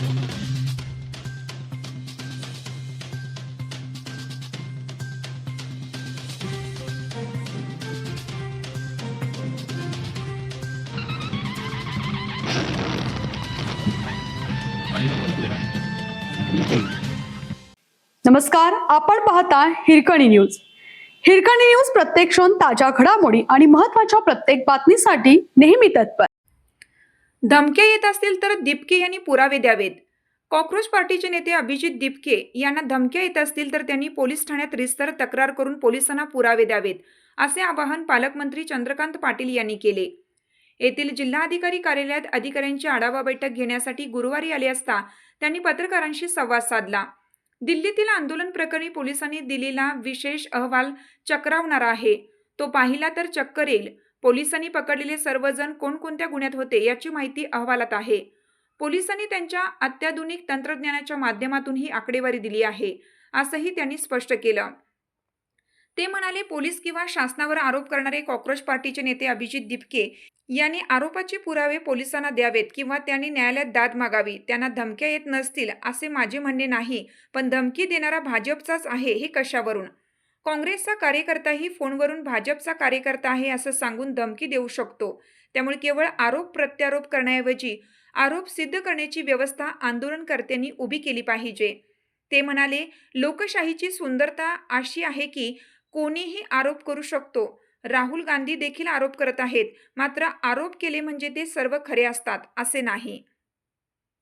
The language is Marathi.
नमस्कार, आपण पाहता हिरकणी न्यूज. हिरकणी न्यूज प्रत्येक क्षण ताज्या घडामोडी आणि महत्त्वाच्या प्रत्येक बातमीसाठी नेहमी तत्पर. धमक्या येत असतील तर दिपके यांनी पुरावे द्यावेत. कॉक्रोच पार्टीचे नेते अभिजित दिपके यांना धमक्या येत असतील तर त्यांनी पोलीस ठाण्यात रितसर तक्रार करून पोलिसांना पुरावे द्यावेत, असे आवाहन पालकमंत्री चंद्रकांत पाटील यांनी केले. येथील जिल्हाधिकारी कार्यालयात अधिकाऱ्यांची आढावा बैठक घेण्यासाठी गुरुवारी आले असता त्यांनी पत्रकारांशी संवाद साधला. दिल्लीतील आंदोलन प्रकरणी पोलिसांनी दिलेला विशेष अहवाल चक्रावणारा आहे. तो पाहिला तर चक्कर येईल. पोलिसांनी पकडलेले सर्वजण कोणकोणत्या गुन्ह्यात होते याची माहिती अहवालात आहे. पोलिसांनी त्यांच्या अत्याधुनिक तंत्रज्ञानाच्या माध्यमातून ही आकडेवारी दिली आहे, असंही त्यांनी स्पष्ट केलं. ते म्हणाले, पोलीस किंवा शासनावर आरोप करणारे कॉक्रोच पार्टीचे नेते अभिजित दिपके यांनी आरोपाचे पुरावे पोलिसांना द्यावेत किंवा त्यांनी न्यायालयात दाद मागावी. त्यांना धमक्या येत नसतील असे माझे म्हणणे नाही, पण धमकी देणारा भाजपचाच आहे हे कशावरून? काँग्रेसचा कार्यकर्ताही फोनवरून भाजपचा कार्यकर्ता आहे असं सांगून धमकी देऊ शकतो. त्यामुळे केवळ आरोप प्रत्यारोप करण्याऐवजी आरोप सिद्ध करण्याची व्यवस्था आंदोलनकर्त्यांनी उभी केली पाहिजे. ते म्हणाले, लोकशाहीची सुंदरता अशी आहे की कोणीही आरोप करू शकतो. राहुल गांधी देखील आरोप करत आहेत, मात्र आरोप केले म्हणजे ते सर्व खरे असतात असे नाही.